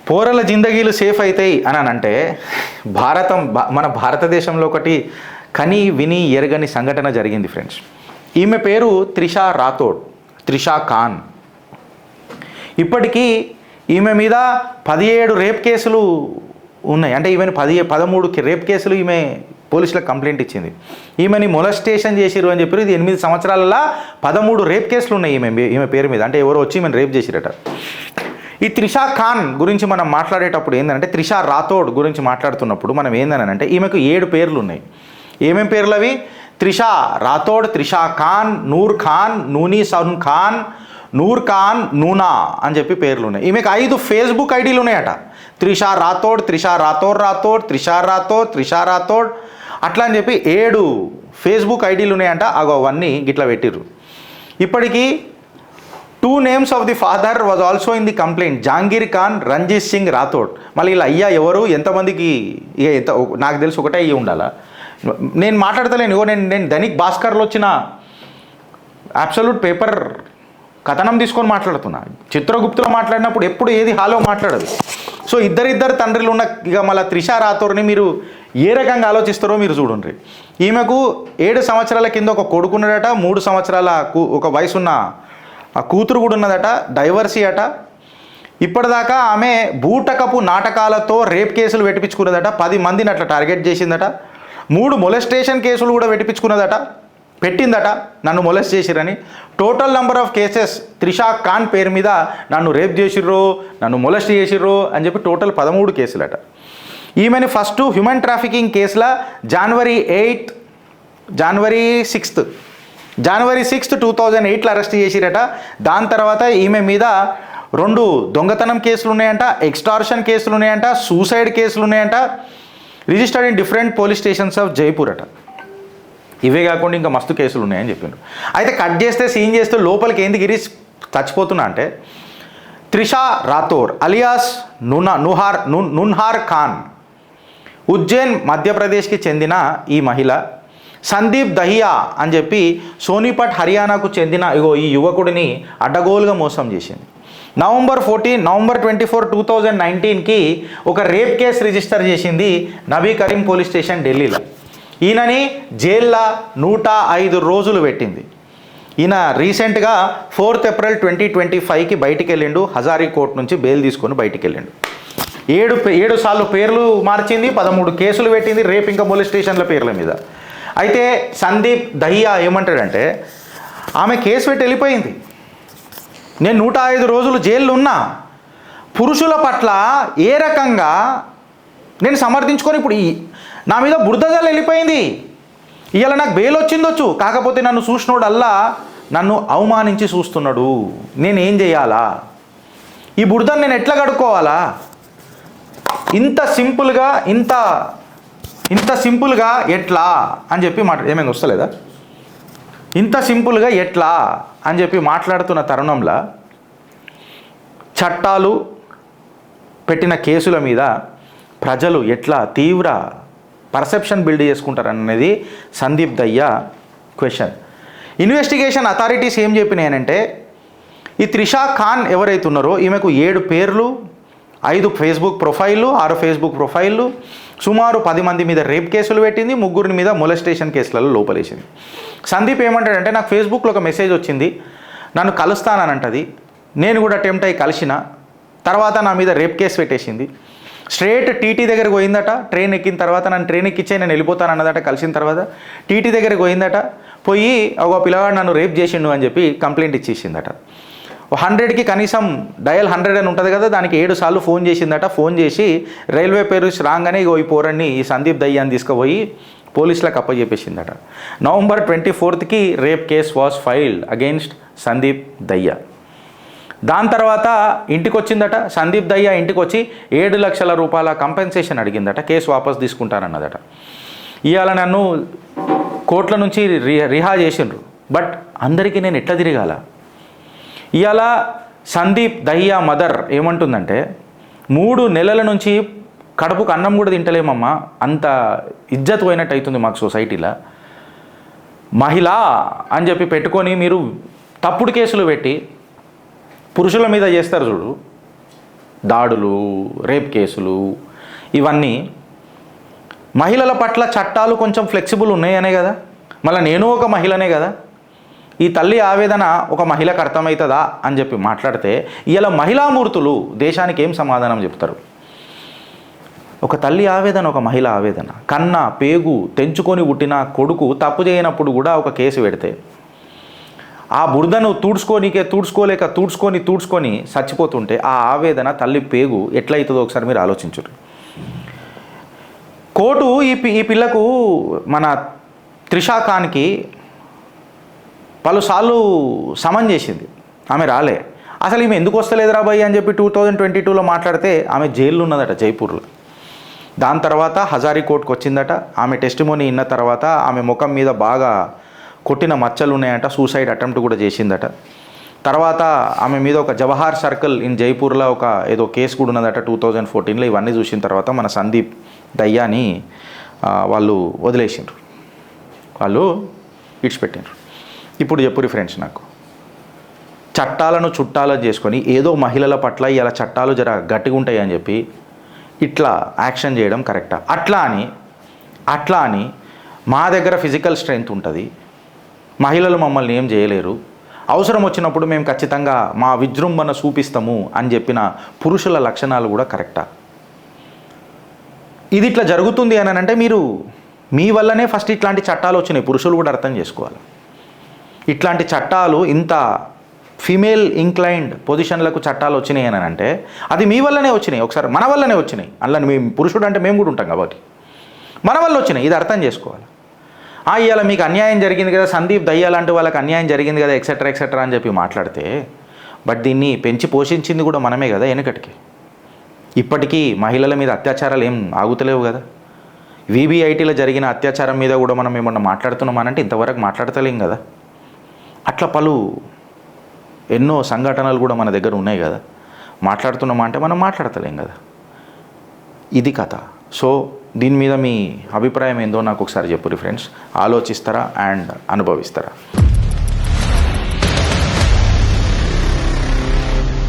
పోరల జిందగీలు safe అవుతాయి అని అంటే మన భారతదేశంలో ఒకటి కని విని ఎరగని సంఘటన జరిగింది ఫ్రెండ్స్. ఈమె పేరు త్రిషా రాథోడ్, త్రిషా ఖాన్. ఇప్పటికీ ఈమె మీద 17 రేప్ కేసులు ఉన్నాయి. అంటే ఈమెను 13 రేప్ కేసులు ఈమె పోలీసులకు కంప్లైంట్ ఇచ్చింది. ఈమెని మొలస్టేషన్ చేసిరు అని చెప్పారు. ఇది 8 సంవత్సరాలలో 13 రేప్ కేసులు ఉన్నాయి ఈమె పేరు మీద. అంటే ఎవరో వచ్చి ఈమెను రేప్ చేసిరట. ఈ త్రిషా ఖాన్ గురించి మనం మాట్లాడేటప్పుడు ఏంటంటే, త్రిషా రాథోడ్ గురించి మాట్లాడుతున్నప్పుడు మనం ఏందనంటే, ఈమెకు 7 పేర్లు ఉన్నాయి. ఏమేం పేర్లు అవి? త్రిషా రాథోడ్, త్రిషా ఖాన్, నూర్ ఖాన్, నూనీ సౌన్ ఖాన్, నూర్ ఖాన్, నూనా అని చెప్పి పేర్లు ఉన్నాయి. ఈమెకు 5 ఫేస్బుక్ ఐడీలు ఉన్నాయట. త్రిషా రాథోడ్, త్రిషా రాథోడ్ రాథోడ్, త్రిషా రాథోడ్, త్రిషా రాథోడ్ అట్లా అని చెప్పి 7 ఫేస్బుక్ ఐడీలు ఉన్నాయంట. అవన్నీ గిట్లా పెట్టిర్రు. ఇప్పటికీ 2 names of the father was also in the complaint, Jahangir Khan, Ranjit Singh Rathod. మళ్ళీ ఇలా అయ్యా ఎవరు, ఎంతమందికి, ఇక నాకు తెలిసి ఒకటే అయ్యి ఉండాలా. నేను మాట్లాడతలేను. నేను దైనిక్ భాస్కర్లో వచ్చిన అబ్సల్యూట్ పేపర్ కథనం తీసుకొని మాట్లాడుతున్నా. చిత్రగుప్తులో మాట్లాడినప్పుడు ఎప్పుడు ఏది హాలో మాట్లాడదు. సో ఇద్దరు తండ్రులు ఉన్న ఇక మళ్ళీ త్రిషా రాథోడ్ని మీరు ఏ రకంగా ఆలోచిస్తారో మీరు చూడండి. ఈమెకు 7 సంవత్సరాల కింద ఒక కొడుకున్నాడట, 3 సంవత్సరాల ఒక వయసున్న కూతురు కూడా ఉన్నదట, డైవర్సీ అట. ఇప్పటిదాకా ఆమె బూటకపు నాటకాలతో రేప్ కేసులు పెట్టించుకున్నదట, 10 మందిని అట్లా టార్గెట్ చేసిందట, 3 మొలెస్టేషన్ కేసులు కూడా పెట్టిందట, నన్ను మొలెస్ట్ చేసిరని. Total number of cases Trisha Khan పేరు మీద నన్ను రేప్ చేసిర్రు, నన్ను మొలెస్ట్ చేసిర్రు అని చెప్పి టోటల్ 13 కేసులట. ఈమెని ఫస్ట్ హ్యూమన్ ట్రాఫికింగ్ కేసులో జనవరి 6, 2008లో అరెస్ట్ చేసిరట. దాని తర్వాత ఈమె మీద 2 దొంగతనం కేసులు ఉన్నాయంట, ఎక్స్టార్షన్ కేసులు ఉన్నాయంట, సూసైడ్ కేసులు ఉన్నాయంట, registered in different police stations of Jaipur అట. ఇవే కాకుండా ఇంకా మస్తు కేసులు ఉన్నాయని చెప్పిండ్రు. అయితే కట్ చేస్తే సీన్ చేస్తే లోపలికి ఎందుకు గిరీష్ చచ్చిపోతున్నా అంటే, త్రిషా రాథోడ్ అలియాస్ నున్హార్ ఖాన్, ఉజ్జయిన్ మధ్యప్రదేశ్కి చెందిన ఈ మహిళ సందీప్ దహియా అని చెప్పి సోనిపట్ హర్యానాకు చెందిన ఈ యువకుడిని అడ్డగోలుగా మోసం చేసింది. నవంబర్ 24, 2019కి ఒక రేప్ కేసు రిజిస్టర్ చేసింది నబీ కరీం పోలీస్ స్టేషన్ ఢిల్లీలో. ఈయనని జైల్లో 105 రోజులు పెట్టింది. ఈయన రీసెంట్గా 4 ఏప్రిల్ 2025కి బయటికి వెళ్ళిండు. హజారీ కోర్టు నుంచి బెయిల్ తీసుకొని బయటికి వెళ్ళిండు. 7 సార్లు పేర్లు మార్చింది, 13 కేసులు పెట్టింది రేప్ ఇంకా మొలెస్టేషన్ల పేర్ల మీద. అయితే సందీప్ దహియా ఏమంటాడంటే, ఆమె కేసు పెట్టి వెళ్ళిపోయింది, నేను 105 రోజులు జైల్లో ఉన్నా, పురుషుల పట్ల ఏ రకంగా నేను సమర్థించుకొని ఇప్పుడు నా మీద బురదజాలు వెళ్ళిపోయింది, ఇవాళ నాకు బెయిల్ వచ్చిందొచ్చు, కాకపోతే నన్ను చూసినోడల్లా నన్ను అవమానించి చూస్తున్నాడు, నేనేం చేయాలా, ఈ బురదను నేను ఎట్లా కడుక్కోవాలా, ఇంత సింపుల్గా ఎట్లా అని చెప్పి ఏమైనా వస్తలేదా, ఇంత సింపుల్గా ఎట్లా అని చెప్పి మాట్లాడుతున్న తరుణంలో చట్టాలు పెట్టిన కేసుల మీద ప్రజలు ఎట్లా తీవ్ర పర్సెప్షన్ బిల్డ్ చేసుకుంటారనేది Sandeep Dayya question. Investigation authorities ఏం చెప్పినాయనంటే, ఈ త్రిషా ఖాన్ ఎవరైతే ఉన్నారో ఈమెకు 7 పేర్లు, 5 ఫేస్బుక్ ప్రొఫైళ్ళు, 6 ఫేస్బుక్ ప్రొఫైళ్ళు, సుమారు 10 మంది మీద రేప్ కేసులు పెట్టింది, 3 మీద మొలెస్టేషన్ కేసులలో లోపలేసింది. సందీప్ ఏమంటాడంటే, నాకు ఫేస్బుక్లో ఒక మెసేజ్ వచ్చింది, నన్ను కలుస్తానంటది, నేను కూడా అటెంప్ట్ అయ్యి కలిసిన తర్వాత నా మీద రేప్ కేసు పెట్టేసింది. స్ట్రేట్ టీటీ దగ్గరికి పోయిందట, ట్రైన్ ఎక్కిన తర్వాత నన్ను ట్రైన్ ఎక్కించే నేను వెళ్ళిపోతానన్నదట. కలిసిన తర్వాత టీటీ దగ్గరికి పోయిందట, పోయి ఒక పిల్లవాడు నన్ను రేప్ చేసిండు అని చెప్పి కంప్లైంట్ ఇచ్చేసిందట. 100కి కనీసం డయల్ 100 అని ఉంటుంది కదా, దానికి 7 సార్లు ఫోన్ చేసిందట. ఫోన్ చేసి రైల్వే పేరు రాగానే ఈ పోరన్ని ఈ సందీప్ దయ్యాన్ని తీసుకుపోయి పోలీసులకు అప్పచెప్పేసిందట. నవంబర్ 24కి rape case was filed against Sandeep Dayya. దాని తర్వాత ఇంటికి వచ్చిందట. సందీప్ దయ్యా ఇంటికి వచ్చి 7 లక్షల రూపాయల కంపెన్సేషన్ అడిగిందట, కేసు వాపస్ తీసుకుంటానన్నదట. ఇవాళ నన్ను కోర్టుల నుంచి రిహా చేసిండ్రు, బట్ అందరికీ నేను ఎట్లా తిరగాల? ఇవాళ సందీప్ దయ్యా మదర్ ఏమంటుందంటే, 3 నెలల నుంచి కడుపుకు అన్నం కూడా తింటలేమమ్మా, అంత ఇజ్జత్ పోయినట్టు అవుతుంది మాకు సొసైటీలో. మహిళ అని చెప్పి పెట్టుకొని మీరు తప్పుడు కేసులు పెట్టి పురుషుల మీద చేస్తారు చూడు, దాడులు, రేప్ కేసులు, ఇవన్నీ మహిళల పట్ల చట్టాలు కొంచెం ఫ్లెక్సిబుల్ ఉన్నాయనే కదా. మళ్ళీ నేను ఒక మహిళనే కదా, ఈ తల్లి ఆవేదన ఒక మహిళకు అర్థమవుతుందా అని చెప్పి మాట్లాడితే ఇలా మహిళామూర్తులు దేశానికి ఏం సమాధానం చెప్తారు? ఒక తల్లి ఆవేదన, ఒక మహిళ ఆవేదన. కన్న పేగు తెంచుకొని పుట్టిన కొడుకు తప్పు చేయనప్పుడు కూడా ఒక కేసు పెడితే ఆ బురదను తూడ్చుకొని చచ్చిపోతుంటే ఆ ఆవేదన తల్లి పేగు ఎట్లయితుందో ఒకసారి మీరు ఆలోచించరు. కోర్టు ఈ పిల్లకు మన త్రిషా ఖాన్కి పలుసార్లు సమన్ చేసింది, ఆమె రాలే. అసలు ఈమె ఎందుకు వస్తలేదురా బాయ్ అని చెప్పి 2022లో మాట్లాడితే ఆమె జైల్లో ఉన్నదట, జైపూర్లో. దాని తర్వాత హజారీ కోర్టుకు వచ్చిందట. ఆమె టెస్టిమోనీ ఇన్న తర్వాత ఆమె ముఖం మీద బాగా కొట్టిన మచ్చలు ఉన్నాయంట, సూసైడ్ అటెంప్ట్ కూడా చేసిందట. తర్వాత ఆమె మీద ఒక జవహర్ సర్కిల్ ఇన్ జైపూర్లో ఒక ఏదో కేసు కూడా ఉన్నదట 2014లో. ఇవన్నీ చూసిన తర్వాత మన సందీప్ దయ్యాని వాళ్ళు వదిలేసిండ్రు, వాళ్ళు ఇడిచిపెట్టిండ్రు. ఇప్పుడు చెప్పురి ఫ్రెండ్స్, నాకు చట్టాలను చుట్టాలను చేసుకొని ఏదో మహిళల పట్ల ఇలా చట్టాలు జర గట్టిగా ఉంటాయి అని చెప్పి ఇట్లా యాక్షన్ చేయడం కరెక్టా? అట్లా అని మా దగ్గర ఫిజికల్ స్ట్రెంగ్త్ ఉంటుంది, మహిళలు మమ్మల్ని ఏం చేయలేరు, అవసరం వచ్చినప్పుడు మేము ఖచ్చితంగా మా విజృంభణ చూపిస్తాము అని చెప్పిన పురుషుల లక్షణాలు కూడా కరెక్టా? ఇది ఇట్లా జరుగుతుంది అని అంటే మీరు మీ వల్లనే ఫస్ట్ ఇట్లాంటి చట్టాలు వచ్చినాయి, పురుషులు కూడా అర్థం చేసుకోవాలి. ఇట్లాంటి చట్టాలు, ఇంత ఫీమేల్ ఇంక్లైన్డ్ పొజిషన్లకు చట్టాలు వచ్చినాయి అని అంటే అది మీ వల్లనే వచ్చినాయి, ఒకసారి మన వల్లనే వచ్చినాయి. అందులో మేము పురుషుడు అంటే మేము కూడా ఉంటాం కాబట్టి మన వల్ల వచ్చినాయి, ఇది అర్థం చేసుకోవాలి. ఇవాళ మీకు అన్యాయం జరిగింది కదా, సందీప్ దయ్యా లాంటి వాళ్ళకి అన్యాయం జరిగింది కదా, ఎక్సెట్రా అని చెప్పి మాట్లాడితే, బట్ దీన్ని పెంచి పోషించింది కూడా మనమే కదా వెనకటికి. ఇప్పటికీ మహిళల మీద అత్యాచారాలు ఏం ఆగుతలేవు కదా. వీబీఐటీలో జరిగిన అత్యాచారం మీద కూడా మనం ఏమన్నా మాట్లాడుతున్నామనంటే ఇంతవరకు మాట్లాడతలేం కదా. అట్లా ఎన్నో సంఘటనలు కూడా మన దగ్గర ఉన్నాయి కదా. మాట్లాడుతున్నామా అంటే మనం మాట్లాడతలేం కదా. ఇది కథ. సో దీని మీద మీ అభిప్రాయం ఏందో నాకు ఒకసారి చెప్పురి ఫ్రెండ్స్, ఆలోచిస్తారా అండ్ అనుభవిస్తారా?